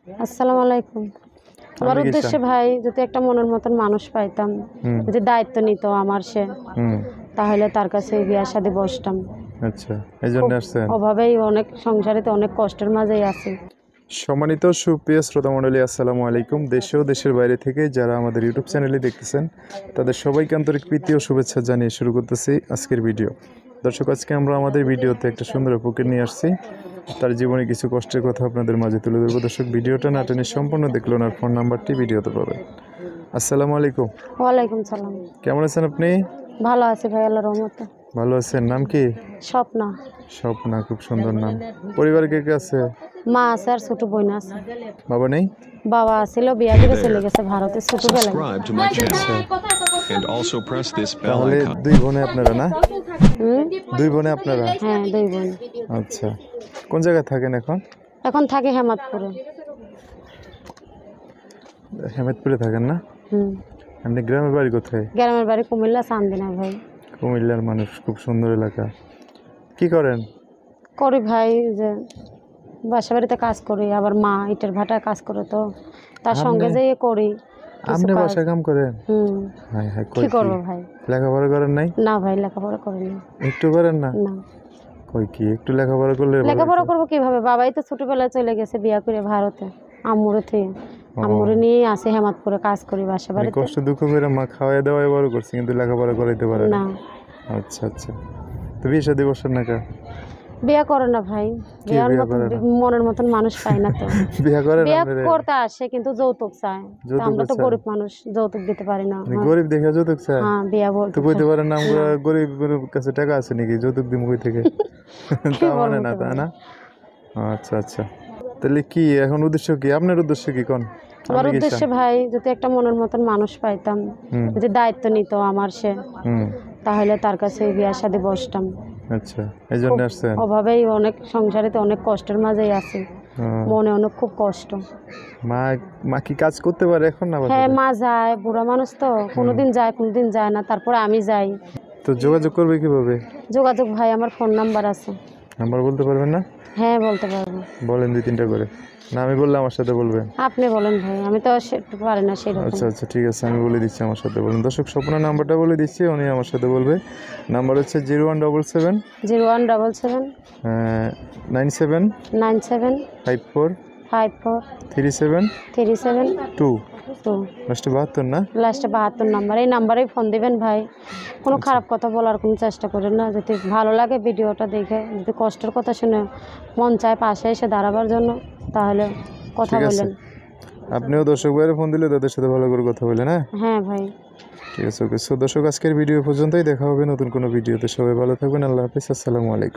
আসসালামু আলাইকুম। আমার উদ্দেশ্যে ভাই যদি একটা মনের মতন মানুষ পাইতাম, যদি দায়িত্ব নিত আমার সে, তাহলে তার কাছে বিয়ে শাদী বসতাম। আচ্ছা, এই জন্য আসছেন? অভাবেই অনেক সংসারেতে অনেক কষ্টের মাঝেই আছি। সম্মানিত সুপ্রিয় শ্রোতা মণ্ডলী, আসসালামু আলাইকুম। দেশে ও দেশের বাইরে থেকে যারা আমাদের ইউটিউব চ্যানেলে দেখতেছেন তাদের সবাইকে আন্তরিক প্রীতি ও শুভেচ্ছা জানিয়ে শুরু করতেছি আজকের ভিডিও। দর্শক, আজকে আমরা আমাদের ভিডিওতে একটা সুন্দর ফকির নিয়ে আসছি। তার জীবনে কিছু কষ্টের কথা আপনাদের মাঝে তুলে ধরবো। দর্শক, ভিডিওটা না টেনে সম্পূর্ণ দেখলো, ওনার ফোন নাম্বারটি ভিডিওতে পাবেন। আসসালামু আলাইকুম। ওয়ালাইকুম সালাম। কেমন আছেন আপনি? ভালো আছি ভাই, আল্লাহর রহমতে। ভালো আছেন? নাম কি? স্বপ্না। স্বপ্না, খুব সুন্দর নাম। পরিবারে কে কে আছে? মা আছে আর ছোট বোন আছে। বাবা নেই? বাবা ছিল, বিয়া করে চলে গেছে ভারতে ছোটবেলায়। তাহলে দুই বোনে আপনারা না? দুই বোনে আপনারা? হ্যাঁ, দুই বোন। আচ্ছা, কোন জায়গায় থাকেন এখন? এখন থাকে হেমাদপুরে। হেমেদপুরে থাকেন না? আপনি গ্রামের বাড়ি কোথায়? গ্রামের বাড়ি কুমিল্লা চান্দিনা ভাই। কুমিল্লার মানুষ, খুব সুন্দর এলাকা। কি করেন? করি ভাই, যে বাসা বাড়িতে কাজ করি, আবার মা ইটের ভাটায় কাজ করে, তো তার সঙ্গে যেয়ে করি। আপনি বাসায় কাম করেন? হাই হাই, কি করবো ভাই? লেখাপড়া করেন নাই? না ভাই, লেখাপড়া করিনি। একটু করেন না? না। কই কি একটু লেখাপড়া করলে? লেখাপড়া করবো কিভাবে? বাবাই তো ছোটবেলায় চলে গেছে বিয়া করে ভারতে। আম্মুরে থেকে আম্মুরে নিয়ে আসে হেমাদপুরে কাজ করি বাসা বাড়িতে। কষ্ট দুঃখ করে মা খাওয়াই দাওয়াই বড় করছে, কিন্তু লেখাপড়া করাইতে পারে না। আচ্ছা আচ্ছা, তো বিয়ে শাদী বসেন না কা? বিয়া করে না ভাই, বিয়ার মতন মনের মতন মানুষ পাই না তো। বিয়া করেন? বিয়া করতে আসে কিন্তু যৌতুক চায়। আমরা তো গরিব মানুষ, যৌতুক দিতে পারি না। গরিব দেখে যৌতুক চায়? হ্যাঁ, বিয়া বলতে তো কইতে পারেন না আমরা গরিবের কাছে টাকা আছে নাকি, যৌতুক দিমু কই থেকে? তা মানে না, তাই না? আচ্ছা আচ্ছা, তাহলে কি এখন উদ্দেশ্য কি? আপনার উদ্দেশ্য কি কোন? আমার উদ্দেশ্যে ভাই যদি একটা মনের মতন মানুষ পাইতাম, যদি দায়িত্ব নিত আমার সে, তাহলে তার কাছে বিয়ে শাদী বসতাম। আচ্ছা, এই জন্য আসছেন? অভাবেই অনেক সংসারেতে অনেক কষ্টের মাঝেই আছি। মনে অনেক খুব কষ্ট। মা কি কাজ করতে পারে এখন না? হ্যাঁ, মা যায়, বুড়া মানুষ তো, কোনোদিন যায় কোনোদিন যায় না, তারপরে আমি যাই। তো যোগাযোগ করবে কিভাবে? যোগাযোগ ভাই, আমার ফোন নাম্বার আছে। নাম্বার বলতে পারবেন না? হ্যাঁ, বলতে পারবো। বলেন দুই তিনটা করে। না আমি বললে আমার সাথে বলবেন? আপনি বলেন ভাই, আমি তো পারি না সেরকম। আচ্ছা আচ্ছা, ঠিক আছে, আমি বলে দিচ্ছি, আমার সাথে বলেন। দর্শক, স্বপ্নের নাম্বারটা বলে দিচ্ছি, উনি আমার সাথে বলবে। নাম্বার হচ্ছে 0177 0177 97 97 54 54 37 37 2 2। লাস্টে 72 না? লাস্টে 72 নাম্বার। এই নাম্বারেই ফোন দিবেন ভাই। কোনো খারাপ কথা বলার কোনো চেষ্টা করেন না। যদি ভালো লাগে ভিডিওটা দেখে, যদি কষ্টের কথা শুনে মন চায় পাশে এসে দাঁড়াবার জন্য, তাহলে কথা বলেন। আপনিও দর্শক ভাইয়ের ফোন দিলে তাদের সাথে ভালো করে কথা বলেন। হ্যাঁ ভাই, ঠিক আছে, ওকে। সো দর্শক, আজকের ভিডিও পর্যন্তই, দেখা হবে নতুন কোনো ভিডিওতে। সবাই ভালো থাকবেন, আল্লাহ হাফিজ, আসসালামু আলাইকুম।